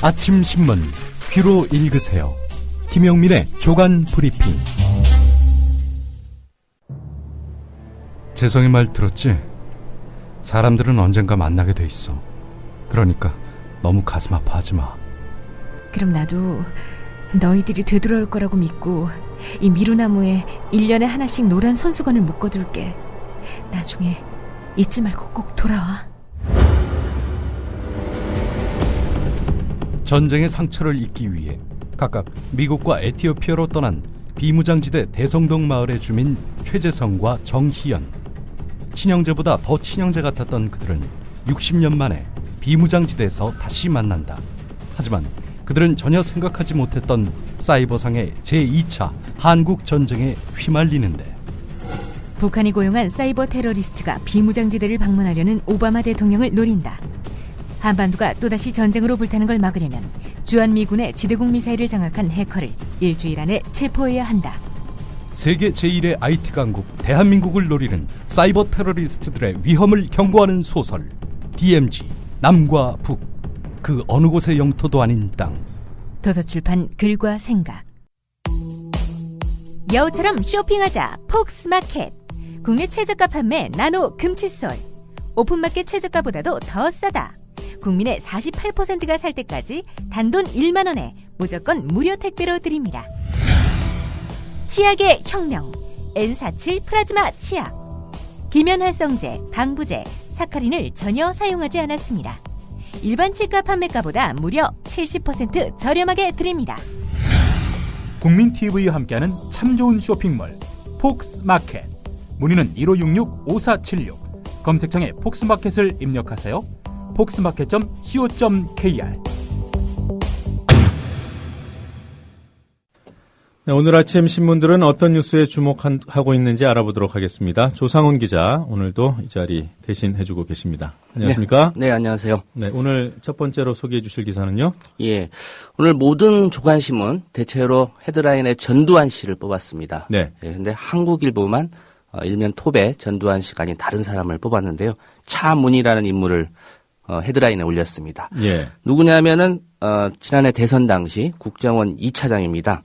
아침 신문 귀로 읽으세요. 김용민의 조간 브리핑. 재성이 말 들었지? 사람들은 언젠가 만나게 돼 있어. 그러니까 너무 가슴 아파하지 마. 그럼 나도 너희들이 되돌아올 거라고 믿고 이 미루나무에 1년에 하나씩 노란 손수건을 묶어둘게. 나중에 잊지 말고 꼭 돌아와. 전쟁의 상처를 잊기 위해 각각 미국과 에티오피아로 떠난 비무장지대 대성동 마을의 주민 최재성과 정희연. 친형제보다 더 친형제 같았던 그들은 60년 만에 비무장지대에서 다시 만난다. 하지만 그들은 전혀 생각하지 못했던 사이버상의 제2차 한국전쟁에 휘말리는데, 북한이 고용한 사이버 테러리스트가 비무장지대를 방문하려는 오바마 대통령을 노린다. 한반도가 또다시 전쟁으로 불타는 걸 막으려면 주한미군의 지대공 미사일을 장악한 해커를 일주일 안에 체포해야 한다. 세계 제1의 IT 강국 대한민국을 노리는 사이버 테러리스트들의 위험을 경고하는 소설 DMZ 남과 북, 그 어느 곳의 영토도 아닌 땅. 도서출판 글과 생각. 여우처럼 쇼핑하자 폭스마켓. 국내 최저가 판매 나노 금칫솔. 오픈마켓 최저가보다도 더 싸다. 국민의 48%가 살 때까지 단돈 1만 원에 무조건 무료 택배로 드립니다. 치약의 혁명 N47 플라즈마 치약. 기면활성제, 방부제, 사카린을 전혀 사용하지 않았습니다. 일반 치과 판매가보다 무려 70% 저렴하게 드립니다. 국민TV와 함께하는 참 좋은 쇼핑몰 폭스마켓. 문의는 1566-5476. 검색창에 폭스마켓을 입력하세요. 폭스마켓.co.kr. 네, 오늘 아침 신문들은 어떤 뉴스에 주목하고 있는지 알아보도록 하겠습니다. 조상훈 기자, 오늘도 이 자리 대신해주고 계십니다. 안녕하십니까? 네, 안녕하세요. 네, 오늘 첫 번째로 소개해 주실 기사는요? 예, 오늘 모든 조간신문 대체로 헤드라인에 전두환 씨를 뽑았습니다. 네. 예, 근데 한국일보만 일면 톱에 전두환 씨가 아닌 다른 사람을 뽑았는데요. 차문이라는 인물을 헤드라인에 올렸습니다. 예. 누구냐면은 지난해 대선 당시 국정원 2차장입니다.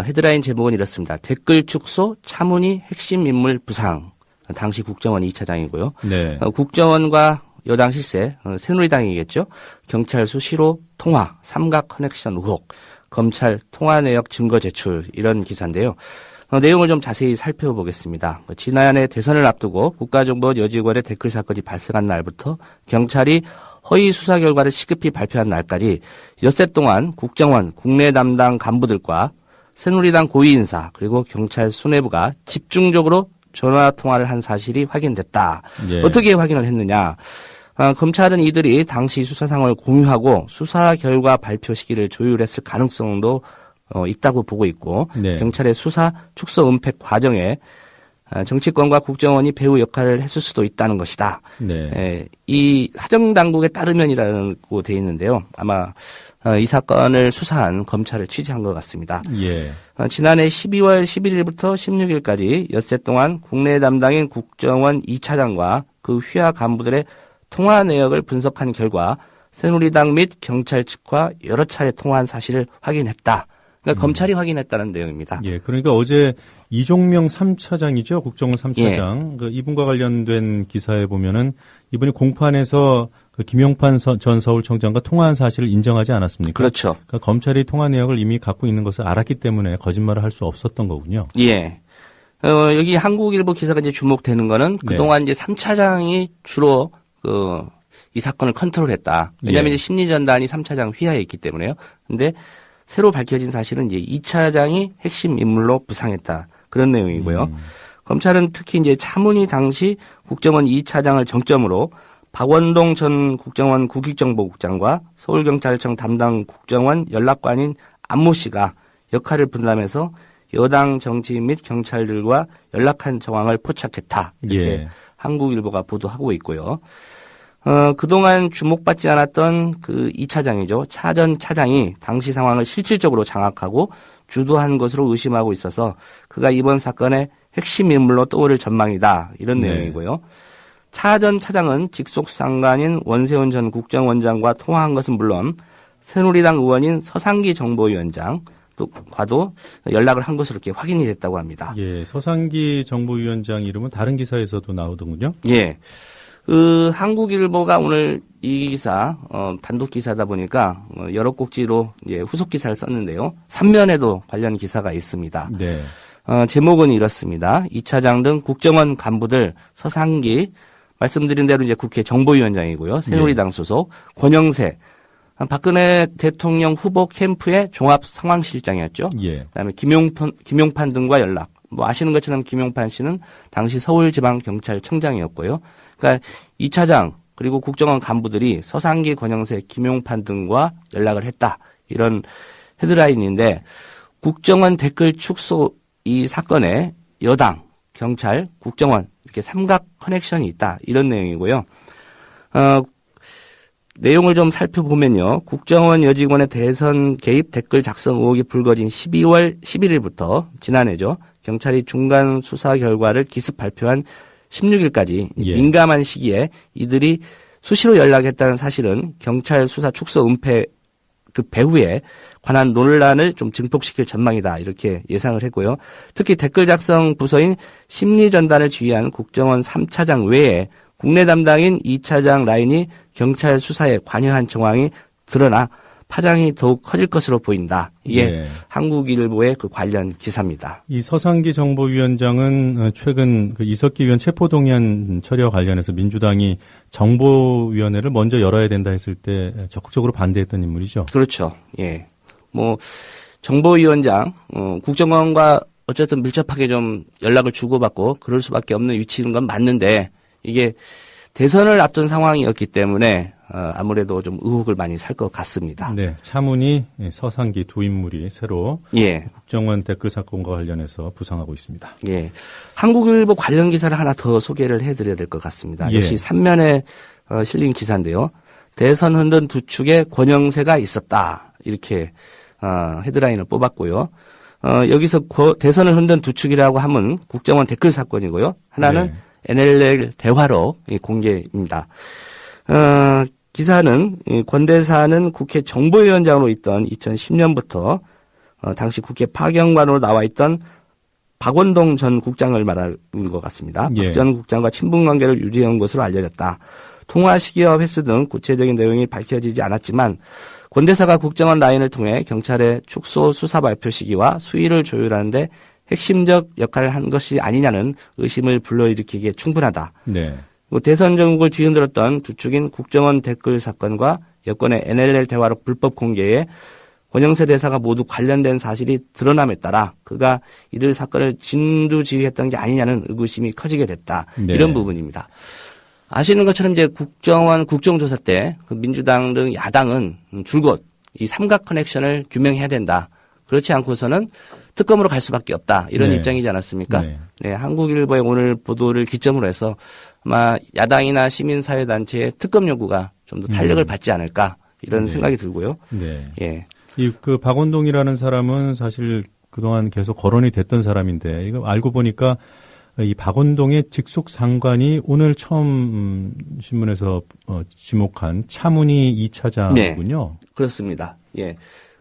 헤드라인 제목은 이렇습니다. 댓글 축소 차문희 핵심 인물 부상. 당시 국정원 2차장이고요. 네. 국정원과 여당 실세, 새누리당이겠죠. 경찰 수시로 통화, 삼각 커넥션 의혹, 검찰 통화 내역 증거 제출, 이런 기사인데요. 내용을 좀 자세히 살펴보겠습니다. 지난해 대선을 앞두고 국가정보원 여직원의 댓글 사건이 발생한 날부터 경찰이 허위 수사 결과를 시급히 발표한 날까지 엿새 동안 국정원 국내 담당 간부들과 새누리당 고위인사 그리고 경찰 수뇌부가 집중적으로 전화 통화를 한 사실이 확인됐다. 예. 어떻게 확인을 했느냐? 검찰은 이들이 당시 수사 상황을 공유하고 수사 결과 발표 시기를 조율했을 가능성도 있다고 보고 있고, 네. 경찰의 수사 축소 은폐 과정에 정치권과 국정원이 배후 역할을 했을 수도 있다는 것이다. 네. 이 사정당국에 따르면이라고 돼 있는데요. 아마 이 사건을 수사한 검찰을 취재한 것 같습니다. 예. 지난해 12월 11일부터 16일까지 엿새 동안 국내 담당인 국정원 2차장과 그 휘하 간부들의 통화 내역을 분석한 결과 새누리당 및 경찰 측과 여러 차례 통화한 사실을 확인했다. 그러니까 검찰이 확인했다는 내용입니다. 예. 그러니까 어제 이종명 3차장이죠. 국정원 3차장. 예. 그 이분과 관련된 기사에 보면은 이분이 공판에서 그 김용판 전 서울청장과 통화한 사실을 인정하지 않았습니까? 그렇죠. 그러니까 검찰이 통화 내역을 이미 갖고 있는 것을 알았기 때문에 거짓말을 할 수 없었던 거군요. 예. 여기 한국일보 기사가 이제 주목되는 거는 그동안 이제 3차장이 주로 이 사건을 컨트롤했다. 왜냐하면 예. 이제 심리전단이 3차장 휘하에 있기 때문에요. 근데 새로 밝혀진 사실은 이제 2차장이 핵심 인물로 부상했다. 그런 내용이고요. 검찰은 특히 이제 차문희 당시 국정원 2차장을 정점으로 박원동 전 국정원 국익정보국장과 서울경찰청 담당 국정원 연락관인 안모 씨가 역할을 분담해서 여당 정치인 및 경찰들과 연락한 정황을 포착했다. 이렇게 예. 한국일보가 보도하고 있고요. 그동안 주목받지 않았던 그 2차장이죠. 차 전 차장이 당시 상황을 실질적으로 장악하고 주도한 것으로 의심하고 있어서 그가 이번 사건의 핵심 인물로 떠오를 전망이다. 이런 네. 내용이고요. 차 전 차장은 직속 상관인 원세훈 전 국정원장과 통화한 것은 물론 새누리당 의원인 서상기 정보위원장 과도 연락을 한 것으로 이렇게 확인이 됐다고 합니다. 예, 서상기 정보위원장 이름은 다른 기사에서도 나오더군요. 예. 한국일보가 오늘 이 기사, 단독 기사다 보니까 여러 꼭지로 이제 후속 기사를 썼는데요. 3면에도 관련 기사가 있습니다. 네. 제목은 이렇습니다. 2차장 등 국정원 간부들 서상기, 말씀드린 대로 이제 국회 정보위원장이고요. 새누리당 소속, 권영세, 박근혜 대통령 후보 캠프의 종합 상황실장이었죠. 예. 그다음에 김용판 등과 연락. 뭐 아시는 것처럼 김용판 씨는 당시 서울지방경찰청장이었고요. 그러니까 2차장 그리고 국정원 간부들이 서상기, 권영세, 김용판 등과 연락을 했다. 이런 헤드라인인데 국정원 댓글 축소 이 사건에 여당, 경찰, 국정원 이렇게 삼각 커넥션이 있다. 이런 내용이고요. 내용을 좀 살펴보면요. 국정원 여직원의 대선 개입 댓글 작성 의혹이 불거진 12월 11일부터 지난해죠. 경찰이 중간 수사 결과를 기습 발표한 16일까지 예. 민감한 시기에 이들이 수시로 연락했다는 사실은 경찰 수사 축소 은폐 그 배후에 관한 논란을 좀 증폭시킬 전망이다. 이렇게 예상을 했고요. 특히 댓글 작성 부서인 심리전단을 지휘한 국정원 3차장 외에 국내 담당인 2차장 라인이 경찰 수사에 관여한 정황이 드러나 파장이 더욱 커질 것으로 보인다. 이게 네. 한국일보의 그 관련 기사입니다. 이 서상기 정보위원장은 최근 그 이석기 의원 체포동의안 처리와 관련해서 민주당이 정보위원회를 먼저 열어야 된다 했을 때 적극적으로 반대했던 인물이죠. 그렇죠. 예. 뭐 정보위원장 국정원과 어쨌든 밀접하게 좀 연락을 주고받고 그럴 수밖에 없는 위치인 건 맞는데 이게 대선을 앞둔 상황이었기 때문에 아무래도 좀 의혹을 많이 살 것 같습니다. 네, 차문희, 서상기 두 인물이 새로 예. 국정원 댓글 사건과 관련해서 부상하고 있습니다. 예. 한국일보 관련 기사를 하나 더 소개를 해드려야 될 것 같습니다. 예. 역시 3면에 실린 기사인데요. 대선 흔든 두 축에 권영세가 있었다. 이렇게 헤드라인을 뽑았고요. 여기서 대선을 흔든 두 축이라고 하면 국정원 댓글 사건이고요. 하나는 네. NLL 대화록 공개입니다. 기사는 권 대사는 국회 정보위원장으로 있던 2010년부터 당시 국회 파견관으로 나와 있던 박원동 전 국장을 말하는 것 같습니다. 예. 박 전 국장과 친분관계를 유지한 것으로 알려졌다. 통화 시기와 횟수 등 구체적인 내용이 밝혀지지 않았지만 권 대사가 국정원 라인을 통해 경찰의 축소 수사 발표 시기와 수위를 조율하는데 핵심적 역할을 한 것이 아니냐는 의심을 불러일으키기에 충분하다. 네. 대선 전국을 뒤흔들었던 두 축인 국정원 댓글 사건과 여권의 NLL 대화록 불법 공개에 권영세 대사가 모두 관련된 사실이 드러남에 따라 그가 이들 사건을 진두지휘했던 게 아니냐는 의구심이 커지게 됐다. 네. 이런 부분입니다. 아시는 것처럼 이제 국정원 국정조사 때 그 민주당 등 야당은 줄곧 이 삼각 커넥션을 규명해야 된다. 그렇지 않고서는 특검으로 갈 수밖에 없다. 이런 네. 입장이지 않았습니까? 네. 네, 한국일보의 오늘 보도를 기점으로 해서 아마 야당이나 시민사회단체의 특검 요구가 좀 더 탄력을 받지 않을까 이런 네. 생각이 들고요. 네. 예, 이 그 박원동이라는 사람은 사실 그동안 계속 거론이 됐던 사람인데 이거 알고 보니까 이 박원동의 직속 상관이 오늘 처음 신문에서 지목한 차문희 2차장이군요. 그렇습니다. 예,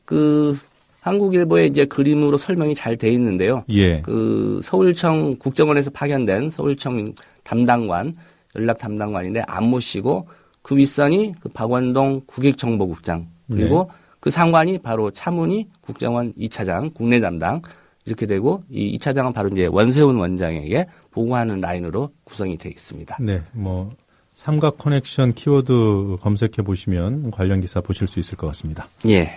그 한국일보의 이제 그림으로 설명이 잘 돼 있는데요. 예. 그 서울청 국정원에서 파견된 서울청 담당관, 연락 담당관인데 안모 씨고 그 윗선이 그 박원동 국익정보국장 그리고 그 상관이 바로 차문희 국정원 2차장 국내 담당 이렇게 되고 이 2차장은 바로 이제 원세훈 원장에게 보고하는 라인으로 구성이 되어 있습니다. 네. 뭐 삼각 커넥션 키워드 검색해 보시면 관련 기사 보실 수 있을 것 같습니다. 예.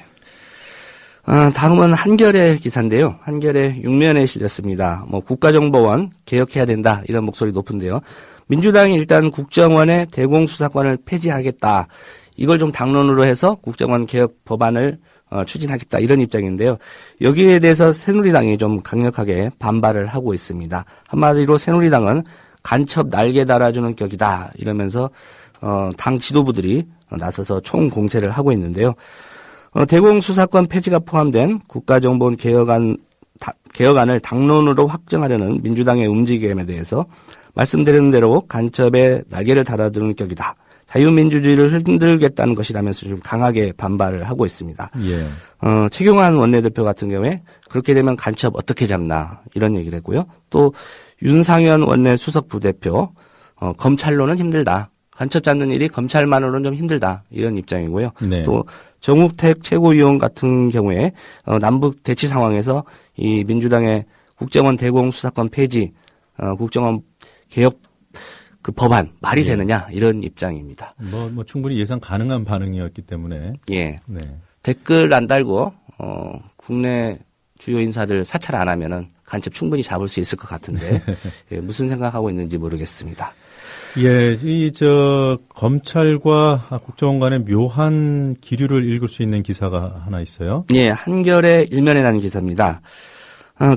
다음은 한겨레 기사인데요. 한겨레 6면에 실렸습니다. 뭐 국가정보원 개혁해야 된다 이런 목소리 높은데요. 민주당이 일단 국정원의 대공수사권을 폐지하겠다. 이걸 좀 당론으로 해서 국정원 개혁 법안을 추진하겠다 이런 입장인데요. 여기에 대해서 새누리당이 좀 강력하게 반발을 하고 있습니다. 한마디로 새누리당은 간첩 날개 달아주는 격이다 이러면서 당 지도부들이 나서서 총공세를 하고 있는데요. 대공수사권 폐지가 포함된 국가정보원 개혁안을 당론으로 확정하려는 민주당의 움직임에 대해서 말씀드린 대로 간첩에 날개를 달아주는 격이다. 자유민주주의를 흔들겠다는 것이라면서 좀 강하게 반발을 하고 있습니다. 예. 최경환 원내대표 같은 경우에 그렇게 되면 간첩 어떻게 잡나 이런 얘기를 했고요. 또 윤상현 원내 수석부대표 검찰로는 힘들다. 간첩 잡는 일이 검찰만으로는 좀 힘들다. 이런 입장이고요. 네. 또 정욱택 최고위원 같은 경우에 남북 대치 상황에서 이 민주당의 국정원 대공 수사권 폐지, 국정원 개혁 그 법안 말이 되느냐 이런 입장입니다. 뭐 충분히 예상 가능한 반응이었기 때문에. 예. 네. 댓글 안 달고 국내 주요 인사들 사찰 안 하면은 간첩 충분히 잡을 수 있을 것 같은데 예, 무슨 생각하고 있는지 모르겠습니다. 예, 검찰과 국정원 간의 묘한 기류를 읽을 수 있는 기사가 하나 있어요. 예, 한겨레 일면에 나는 기사입니다.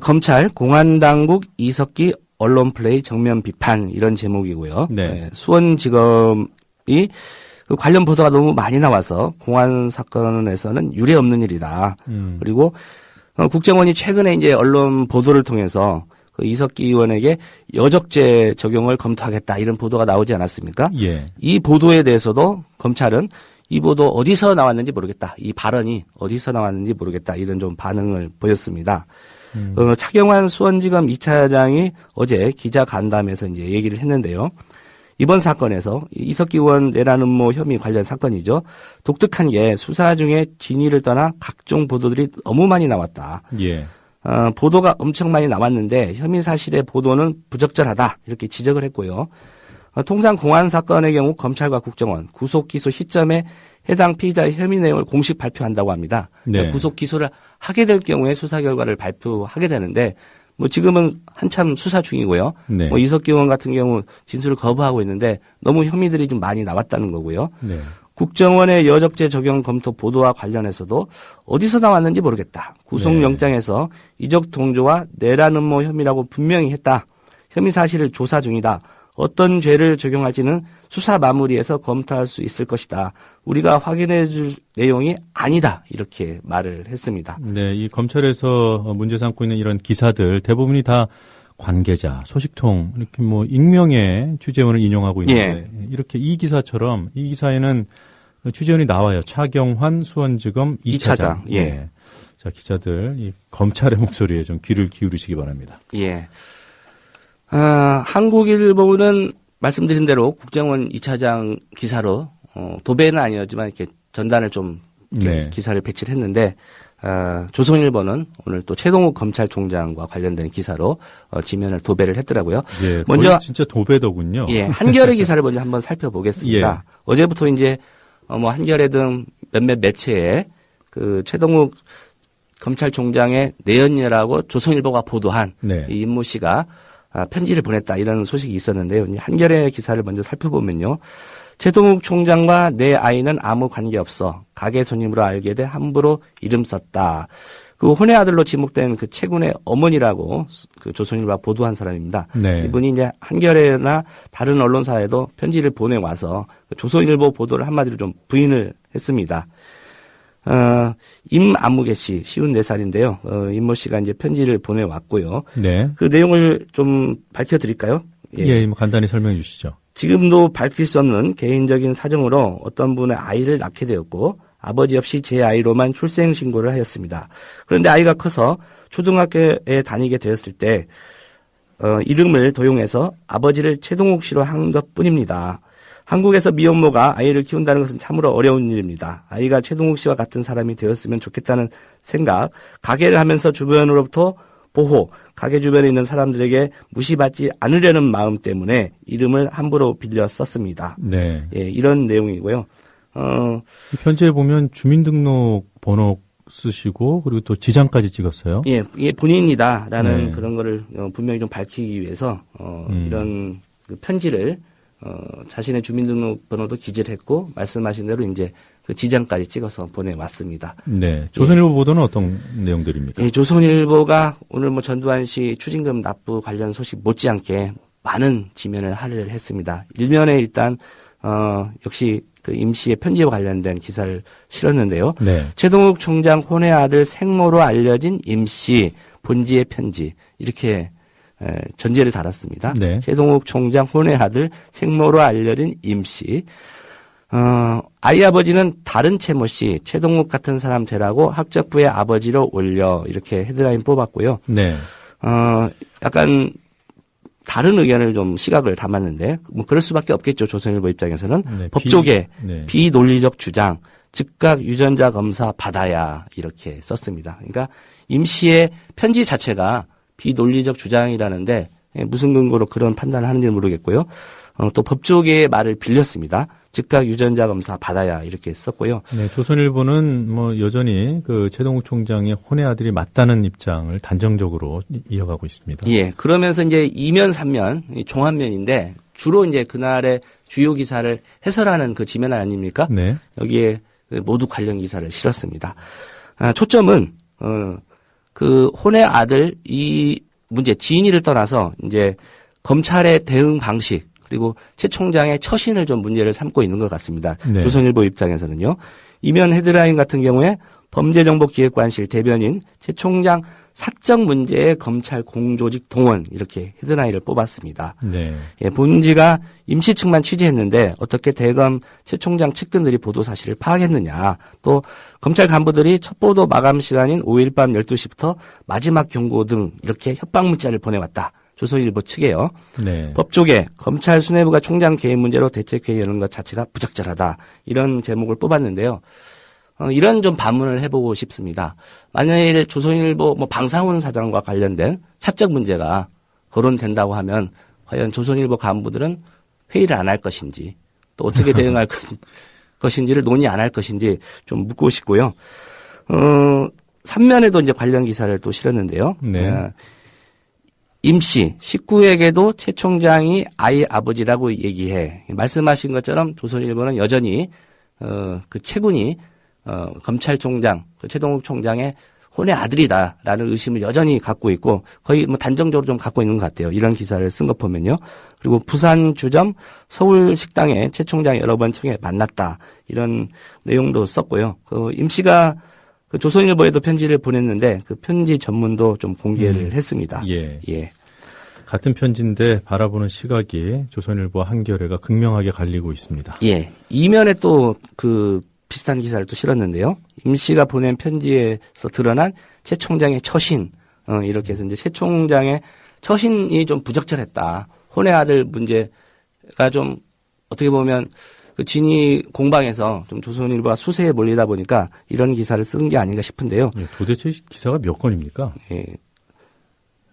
검찰 공안당국 이석기 언론 플레이 정면 비판 이런 제목이고요. 네. 예, 수원지검이 그 관련 보도가 너무 많이 나와서 공안 사건에서는 유례 없는 일이다. 그리고 국정원이 최근에 이제 언론 보도를 통해서 그 이석기 의원에게 여적죄 적용을 검토하겠다 이런 보도가 나오지 않았습니까? 예. 이 보도에 대해서도 검찰은 이 보도 어디서 나왔는지 모르겠다. 이 발언이 어디서 나왔는지 모르겠다. 이런 좀 반응을 보였습니다. 차경환 수원지검 2차장이 어제 기자 간담회에서 이제 얘기를 했는데요. 이번 사건에서 이석기 의원 내란 음모 혐의 관련 사건이죠. 독특한 게 수사 중에 진위를 떠나 각종 보도들이 너무 많이 나왔다. 예. 보도가 엄청 많이 나왔는데 혐의 사실의 보도는 부적절하다 이렇게 지적을 했고요. 통상 공안 사건의 경우 검찰과 국정원 구속 기소 시점에 해당 피의자의 혐의 내용을 공식 발표한다고 합니다. 그러니까 네. 구속 기소를 하게 될 경우에 수사 결과를 발표하게 되는데 뭐 지금은 한참 수사 중이고요. 네. 뭐 이석기 의원 같은 경우 진술을 거부하고 있는데 너무 혐의들이 좀 많이 나왔다는 거고요. 네. 국정원의 여적죄 적용 검토 보도와 관련해서도 어디서 나왔는지 모르겠다. 구속영장에서 이적 동조와 내란 음모 혐의라고 분명히 했다. 혐의 사실을 조사 중이다. 어떤 죄를 적용할지는 수사 마무리해서 검토할 수 있을 것이다. 우리가 확인해 줄 내용이 아니다. 이렇게 말을 했습니다. 네, 이 검찰에서 문제 삼고 있는 이런 기사들 대부분이 다 관계자, 소식통 이렇게 뭐 익명의 취재원을 인용하고 있는데 이렇게 이 기사처럼 이 기사에는 취재원이 나와요. 차경환 수원지검 2차장. 예. 자, 기자들 이 검찰의 목소리에 좀 귀를 기울이시기 바랍니다. 예. 한국일보는 말씀드린 대로 국정원 2차장 기사로 도배는 아니었지만 이렇게 전단을 좀 이렇게 기사를 배치를 했는데 조선일보는 오늘 또 최동욱 검찰총장과 관련된 기사로 지면을 도배를 했더라고요. 예, 먼저 진짜 도배더군요. 예, 한겨레 기사를 먼저 한번 살펴보겠습니다. 예. 어제부터 이제 뭐 한겨레 등 몇몇 매체에 그 최동욱 검찰총장의 내연녀라고 조선일보가 보도한 네. 이 임모 씨가 편지를 보냈다 이런 소식이 있었는데요. 한겨레 기사를 먼저 살펴보면요. 최동욱 총장과 내 아이는 아무 관계없어. 가게 손님으로 알게 돼 함부로 이름 썼다. 그 혼의 아들로 지목된 그 최군의 어머니라고 그 조선일보가 보도한 사람입니다. 네. 이분이 이제 한겨레나 다른 언론사에도 편지를 보내와서 조선일보 보도를 한마디로 좀 부인을 했습니다. 임안무개 씨, 54살인데요. 임모 씨가 이제 편지를 보내왔고요. 네. 그 내용을 좀 밝혀드릴까요? 예, 뭐 간단히 설명해 주시죠. 지금도 밝힐 수 없는 개인적인 사정으로 어떤 분의 아이를 낳게 되었고 아버지 없이 제 아이로만 출생신고를 하였습니다. 그런데 아이가 커서 초등학교에 다니게 되었을 때 이름을 도용해서 아버지를 최동욱 씨로 한 것뿐입니다. 한국에서 미혼모가 아이를 키운다는 것은 참으로 어려운 일입니다. 아이가 최동욱 씨와 같은 사람이 되었으면 좋겠다는 생각, 가게를 하면서 주변으로부터 보호, 가게 주변에 있는 사람들에게 무시받지 않으려는 마음 때문에 이름을 함부로 빌려 썼습니다. 네. 예, 이런 내용이고요. 이 편지에 보면 주민등록 번호 쓰시고 그리고 또 지장까지 찍었어요. 예, 이게 본인이다라는 네. 그런 거를 분명히 좀 밝히기 위해서 이런 그 편지를 자신의 주민등록 번호도 기재를 했고 말씀하신 대로 이제 그 지장까지 찍어서 보내왔습니다. 네. 조선일보 보도는 어떤 내용들입니까? 예, 조선일보가 오늘 뭐 전두환 씨 추징금 납부 관련 소식 못지않게 많은 지면을 할애를 했습니다. 일면에 일단 역시 그 임 씨의 편지와 관련된 기사를 실었는데요. 네. 최동욱 총장 혼의 아들 생모로 알려진 임 씨 본지의 편지 이렇게 전제를 달았습니다. 네. 최동욱 총장 혼의 아들 생모로 알려진 임 씨. 아이 아버지는 다른 최모 씨, 최동욱 같은 사람 되라고 학적부의 아버지로 올려 이렇게 헤드라인 뽑았고요. 네. 약간 다른 의견을 좀 시각을 담았는데 뭐 그럴 수밖에 없겠죠. 조선일보 입장에서는 네, 법조계 네. 비논리적 주장, 즉각 유전자 검사 받아야 이렇게 썼습니다. 그러니까 임 씨의 편지 자체가 비논리적 주장이라는데 무슨 근거로 그런 판단을 하는지 모르겠고요. 또 법조계의 말을 빌렸습니다. 즉각 유전자 검사 받아야 이렇게 썼고요. 네, 조선일보는 뭐 여전히 그 최동욱 총장의 혼의 아들이 맞다는 입장을 단정적으로 이어가고 있습니다. 예, 그러면서 이제 2면, 3면, 종합면인데 주로 이제 그날의 주요 기사를 해설하는 그 지면 아닙니까? 네. 여기에 모두 관련 기사를 실었습니다. 초점은 그 혼의 아들 이 문제 지인이를 떠나서 이제 검찰의 대응 방식 그리고 최 총장의 처신을 좀 문제를 삼고 있는 것 같습니다. 네. 조선일보 입장에서는요. 이면 헤드라인 같은 경우에 범죄정보기획관실 대변인 최 총장 사적 문제에 검찰 공조직 동원 이렇게 헤드라인을 뽑았습니다. 네. 예, 본지가 임시 측만 취재했는데 어떻게 대검 최 총장 측근들이 보도 사실을 파악했느냐. 또 검찰 간부들이 첫 보도 마감 시간인 5일 밤 12시부터 마지막 경고 등 이렇게 협박 문자를 보내왔다. 조선일보 측에요. 네. 법조계 검찰 수뇌부가 총장 개인 문제로 대책회의 여는 것 자체가 부적절하다. 이런 제목을 뽑았는데요. 이런 좀 반문을 해보고 싶습니다. 만일 조선일보 방상훈 사장과 관련된 사적 문제가 거론된다고 하면 과연 조선일보 간부들은 회의를 안 할 것인지 또 어떻게 대응할 것인지를 논의 안 할 것인지 좀 묻고 싶고요. 3면에도 이제 관련 기사를 또 실었는데요. 네. 임 씨, 식구에게도 최 총장이 아이 아버지라고 얘기해. 말씀하신 것처럼 조선일보는 여전히 그 최군이 검찰총장, 그 최동욱 총장의 혼의 아들이다라는 의심을 여전히 갖고 있고 거의 뭐 단정적으로 좀 갖고 있는 것 같아요. 이런 기사를 쓴 거 보면요. 그리고 부산 주점 서울 식당에 최 총장 여러 번 청해 만났다. 이런 내용도 썼고요. 그 임 씨가 그 조선일보에도 편지를 보냈는데 그 편지 전문도 좀 공개를 했습니다. 예. 예. 같은 편지인데 바라보는 시각이 조선일보 한겨레가 극명하게 갈리고 있습니다. 예. 이면에 또 그 비슷한 기사를 또 실었는데요. 임 씨가 보낸 편지에서 드러난 최 총장의 처신, 이렇게 해서 이제 최 총장의 처신이 좀 부적절했다. 혼의 아들 문제가 좀 어떻게 보면 그 진위 공방에서 좀 조선일보가 수세에 몰리다 보니까 이런 기사를 쓴 게 아닌가 싶은데요. 예, 도대체 기사가 몇 건입니까? 예.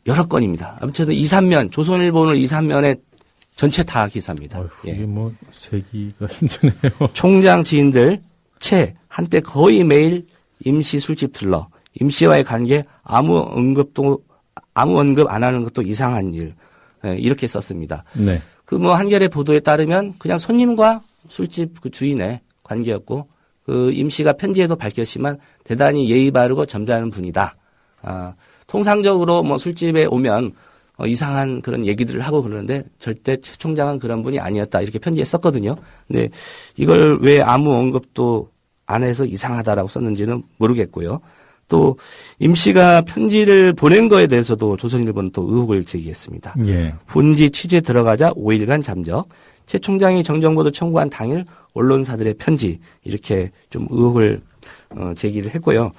여러 건입니다. 아무튼 2, 3면, 조선일보는 2, 3면에 전체 다 기사입니다. 어휴, 예. 이게 뭐 세기가 힘드네요. 총장 지인들 채 한때 거의 매일 임씨 술집 들러 임씨와의 관계 아무 언급 안 하는 것도 이상한 일. 예, 이렇게 썼습니다. 네. 그 뭐 한겨레 보도에 따르면 그냥 손님과 술집 그 주인의 관계였고 그 임 씨가 편지에도 밝혔지만 대단히 예의 바르고 점잖은 분이다. 통상적으로 뭐 술집에 오면 이상한 그런 얘기들을 하고 그러는데 절대 최 총장은 그런 분이 아니었다. 이렇게 편지에 썼거든요. 근데 이걸 왜 아무 언급도 안 해서 이상하다라고 썼는지는 모르겠고요. 또 임 씨가 편지를 보낸 거에 대해서도 조선일보는 또 의혹을 제기했습니다. 예. 본지 취재 들어가자 5일간 잠적. 최 총장이 정정보도 청구한 당일 언론사들의 편지 이렇게 좀 의혹을 제기를 했고요.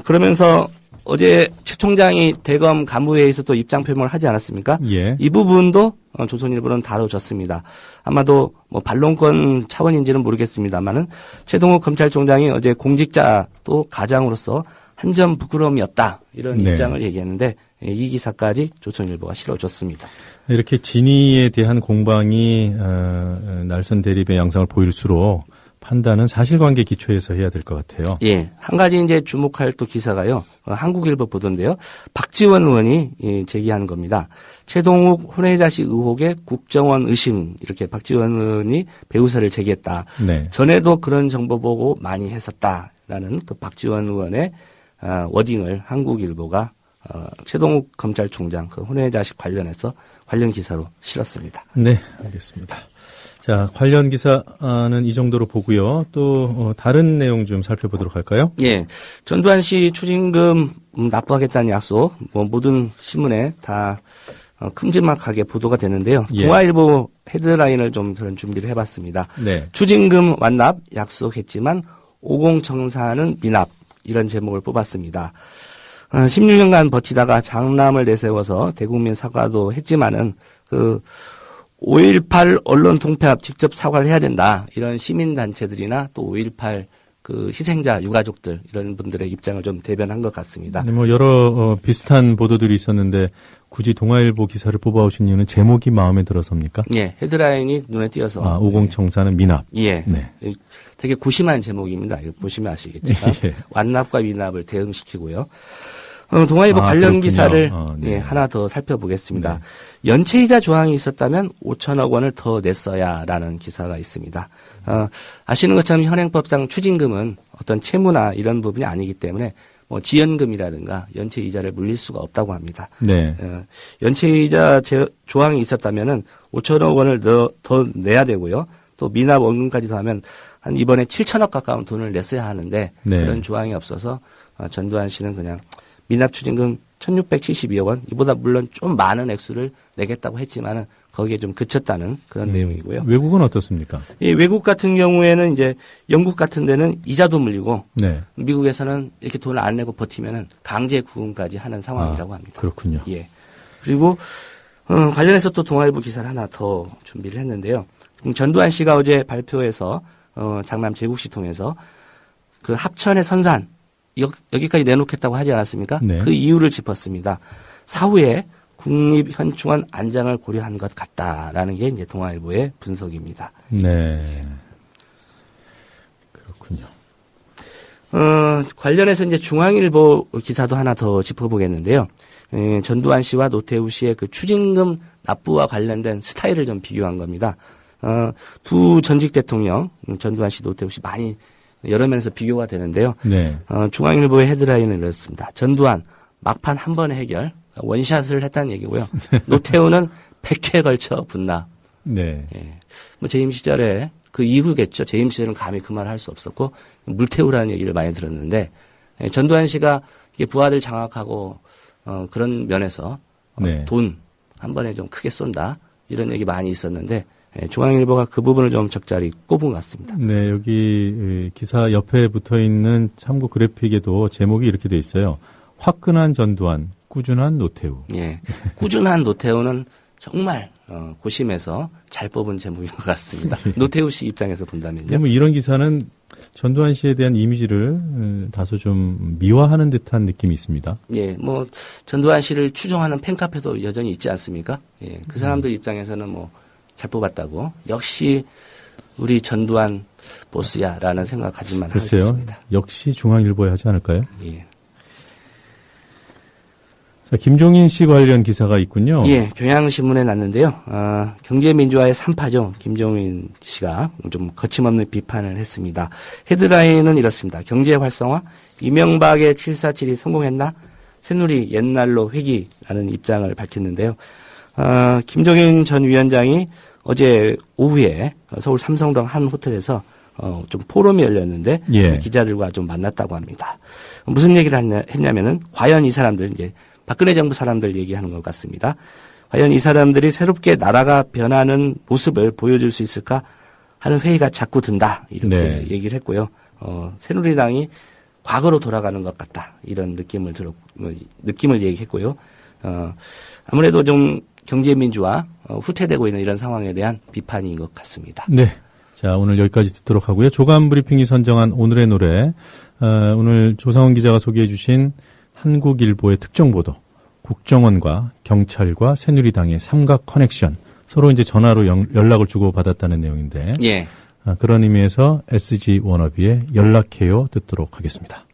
그러면서 어제 최 총장이 대검 간부회의에서 또 입장 표명을 하지 않았습니까? 예. 이 부분도 조선일보는 다뤄졌습니다. 아마도 뭐 반론권 차원인지는 모르겠습니다만은 최동욱 검찰총장이 어제 공직자 또 가장으로서 한 점 부끄러움이 없다 이런 네. 입장을 얘기했는데 이 기사까지 조선일보가 실어줬습니다. 이렇게 진위에 대한 공방이 날선 대립의 양상을 보일수록 판단은 사실관계 기초에서 해야 될 것 같아요. 예, 한 가지 이제 주목할 또 기사가요. 한국일보 보도인데요. 박지원 의원이 제기한 겁니다. 최동욱 혼외 자식 의혹에 국정원 의심 이렇게 박지원 의원이 배우설을 제기했다. 네. 전에도 그런 정보 보고 많이 했었다라는 그 박지원 의원의 워딩을 한국일보가 최동욱 검찰총장 그 혼외 자식 관련해서 관련 기사로 실었습니다. 네, 알겠습니다. 자, 관련 기사는 이 정도로 보고요. 또 다른 내용 좀 살펴보도록 할까요? 예, 전두환 씨 추징금 납부하겠다는 약속, 뭐 모든 신문에 다 큼지막하게 보도가 되는데요. 예. 동아일보 헤드라인을 좀 그런 준비를 해봤습니다. 네. 추징금 완납 약속했지만 50청사는 미납 이런 제목을 뽑았습니다. 16년간 버티다가 장남을 내세워서 대국민 사과도 했지만은 5.18 언론 통폐합 직접 사과를 해야 된다. 이런 시민단체들이나 또 5.18 희생자 유가족들 이런 분들의 입장을 좀 대변한 것 같습니다. 네, 뭐 여러 비슷한 보도들이 있었는데 굳이 동아일보 기사를 뽑아오신 이유는 제목이 마음에 들어서입니까? 예, 헤드라인이 눈에 띄어서. 50청사는 미납. 예. 네. 되게 고심한 제목입니다. 이거 보시면 아시겠지만. 예. 완납과 미납을 대응시키고요. 동아일보 관련 그렇군요. 기사를 네. 예, 하나 더 살펴보겠습니다. 연체이자 조항이 있었다면 5천억 원을 더 냈어야라는 기사가 있습니다. 아시는 것처럼 현행법상 추징금은 어떤 채무나 이런 부분이 아니기 때문에 뭐 지연금이라든가 연체이자를 물릴 수가 없다고 합니다. 네. 연체이자 조항이 있었다면은 5천억 원을 더 내야 되고요. 또 미납 원금까지 더하면 한 이번에 7천억 가까운 돈을 냈어야 하는데 네. 그런 조항이 없어서 전두환 씨는 그냥 미납 추징금 1,672억 원, 이보다 물론 좀 많은 액수를 내겠다고 했지만은 거기에 좀 그쳤다는 그런 내용이고요. 외국은 어떻습니까? 이 외국 같은 경우에는 이제 영국 같은 데는 이자도 물리고 네. 미국에서는 이렇게 돈을 안 내고 버티면은 강제 구금까지 하는 상황이라고 합니다. 그렇군요. 예. 그리고 관련해서 또 동아일보 기사를 하나 더 준비를 했는데요. 전두환 씨가 어제 발표해서 장남 제국시 통해서 그 합천의 선산 여기까지 내놓겠다고 하지 않았습니까? 네. 그 이유를 짚었습니다. 사후에 국립현충원 안장을 고려한 것 같다라는 게 이제 동아일보의 분석입니다. 네. 그렇군요. 관련해서 이제 중앙일보 기사도 하나 더 짚어보겠는데요. 전두환 씨와 노태우 씨의 그 추징금 납부와 관련된 스타일을 좀 비교한 겁니다. 두 전직 대통령, 전두환 씨, 노태우 씨 많이 여러 면에서 비교가 되는데요. 네. 중앙일보의 헤드라인을 이렇습니다. 전두환 막판 한 번에 해결, 원샷을 했다는 얘기고요. 노태우는 100회에 걸쳐 분납. 네. 예. 뭐 재임 시절에 그 이후겠죠. 재임 시절은 감히 그 말을 할 수 없었고 물태우라는 얘기를 많이 들었는데 전두환 씨가 이게 부하들 장악하고 그런 면에서 네. 돈 한 번에 좀 크게 쏜다 이런 얘기 많이 있었는데 중앙일보가 그 부분을 좀 적절히 꼽은 것 같습니다. 네, 여기 기사 옆에 붙어 있는 참고 그래픽에도 제목이 이렇게 돼 있어요. 화끈한 전두환, 꾸준한 노태우. 예, 꾸준한 노태우는 정말 고심해서 잘 뽑은 제목인 것 같습니다. 노태우 씨 입장에서 본다면요. 뭐 이런 기사는 전두환 씨에 대한 이미지를 다소 좀 미화하는 듯한 느낌이 있습니다. 예, 뭐 전두환 씨를 추종하는 팬카페도 여전히 있지 않습니까? 예, 그 사람들 입장에서는 뭐 잘 뽑았다고 역시 우리 전두환 보스야라는 생각 가지만 글쎄요. 하겠습니다. 역시 중앙일보에 하지 않을까요? 예. 자, 김종인 씨 관련 기사가 있군요. 예, 경향신문에 났는데요. 경제민주화의 3파죠. 김종인 씨가 좀 거침없는 비판을 했습니다. 헤드라인은 이렇습니다. 경제 활성화, 이명박의 747이 성공했나? 새누리 옛날로 회귀라는 입장을 밝혔는데요. 김종인 전 위원장이 어제 오후에 서울 삼성동 한 호텔에서 좀 포럼이 열렸는데 예. 기자들과 좀 만났다고 합니다. 무슨 얘기를 했냐면은 과연 이 사람들 이제 박근혜 정부 사람들 얘기하는 것 같습니다. 과연 이 사람들이 새롭게 나라가 변하는 모습을 보여줄 수 있을까 하는 회의가 자꾸 든다 이렇게 네. 얘기를 했고요. 새누리당이 과거로 돌아가는 것 같다 이런 느낌을 얘기했고요. 아무래도 좀 경제민주화 후퇴되고 있는 이런 상황에 대한 비판인 것 같습니다. 네. 자, 오늘 여기까지 듣도록 하고요. 조간 브리핑이 선정한 오늘의 노래, 오늘 조상훈 기자가 소개해 주신 한국일보의 특정 보도, 국정원과 경찰과 새누리당의 삼각 커넥션, 서로 이제 전화로 연락을 주고받았다는 내용인데, 예. 그런 의미에서 SG 워너비의 연락해요 듣도록 하겠습니다.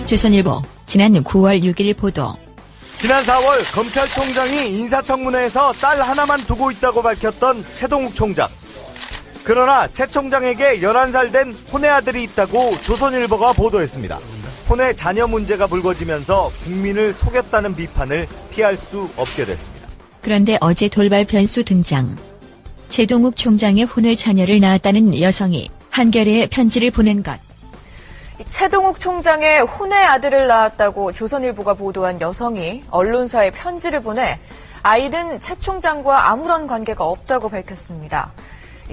조선일보 지난 9월 6일 보도. 지난 4월 검찰총장이 인사청문회에서 딸 하나만 두고 있다고 밝혔던 최동욱 총장. 그러나 최 총장에게 11살 된 혼외 아들이 있다고 조선일보가 보도했습니다. 혼외 자녀 문제가 불거지면서 국민을 속였다는 비판을 피할 수 없게 됐습니다. 그런데 어제 돌발 변수 등장. 최동욱 총장의 혼외 자녀를 낳았다는 여성이 한겨레에 편지를 보낸 것. 최동욱 총장의 혼외 아들을 낳았다고 조선일보가 보도한 여성이 언론사에 편지를 보내 아이는 최 총장과 아무런 관계가 없다고 밝혔습니다.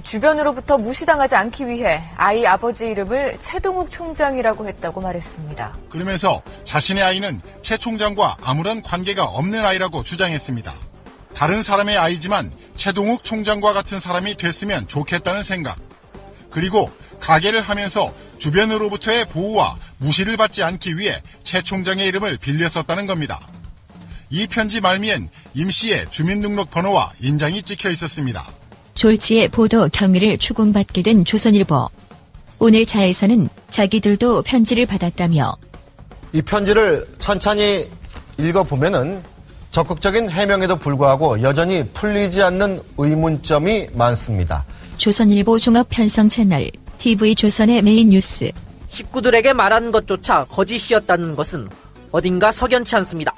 주변으로부터 무시당하지 않기 위해 아이 아버지 이름을 최동욱 총장이라고 했다고 말했습니다. 그러면서 자신의 아이는 최 총장과 아무런 관계가 없는 아이라고 주장했습니다. 다른 사람의 아이지만 최동욱 총장과 같은 사람이 됐으면 좋겠다는 생각. 그리고 가게를 하면서 주변으로부터의 보호와 무시를 받지 않기 위해 최 총장의 이름을 빌려 썼다는 겁니다. 이 편지 말미엔 임 씨의 주민등록번호와 인장이 찍혀 있었습니다. 졸지의 보도 경위를 추궁받게 된 조선일보. 오늘 자에서는 자기들도 편지를 받았다며 이 편지를 천천히 읽어보면은 적극적인 해명에도 불구하고 여전히 풀리지 않는 의문점이 많습니다. 조선일보 종합편성 채널 TV조선의 메인 뉴스. 식구들에게 말한 것조차 거짓이었다는 것은 어딘가 석연치 않습니다.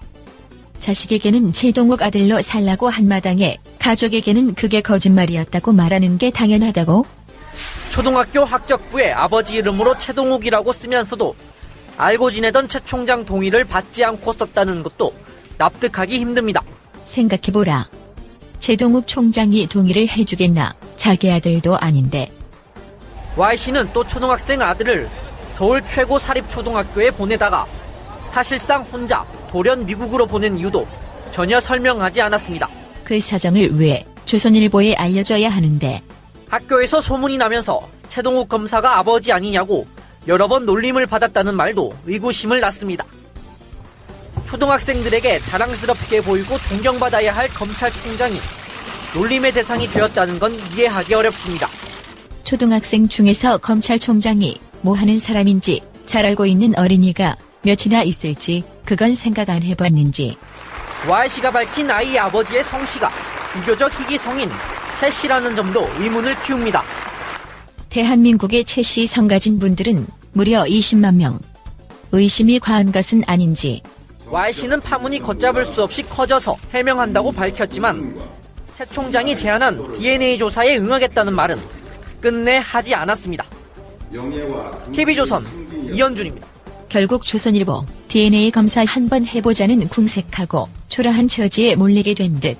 자식에게는 최동욱 아들로 살라고 한마당에 가족에게는 그게 거짓말이었다고 말하는 게 당연하다고? 초등학교 학적부에 아버지 이름으로 최동욱이라고 쓰면서도 알고 지내던 최 총장 동의를 받지 않고 썼다는 것도 납득하기 힘듭니다. 생각해보라. 최동욱 총장이 동의를 해주겠나? 자기 아들도 아닌데. Y씨는 또 초등학생 아들을 서울 최고 사립초등학교에 보내다가 사실상 혼자 돌연 미국으로 보낸 이유도 전혀 설명하지 않았습니다. 그 사정을 왜 조선일보에 알려줘야 하는데. 학교에서 소문이 나면서 최동욱 검사가 아버지 아니냐고 여러 번 놀림을 받았다는 말도 의구심을 낳습니다. 초등학생들에게 자랑스럽게 보이고 존경받아야 할 검찰총장이 놀림의 대상이 되었다는 건 이해하기 어렵습니다. 초등학생 중에서 검찰총장이 뭐 하는 사람인지 잘 알고 있는 어린이가 몇이나 있을지 그건 생각 안 해봤는지. Y씨가 밝힌 아이 아버지의 성씨가 비교적 희귀 성인 최 씨라는 점도 의문을 키웁니다. 대한민국의 최 씨 성 가진 분들은 무려 20만 명. 의심이 과한 것은 아닌지. Y씨는 파문이 걷잡을 수 없이 커져서 해명한다고 밝혔지만 최 총장이 제안한 DNA 조사에 응하겠다는 말은 끝내 하지 않았습니다. TV조선 이현준입니다. 결국 조선일보 DNA 검사 한번 해보자는 궁색하고 초라한 처지에 몰리게 된 듯.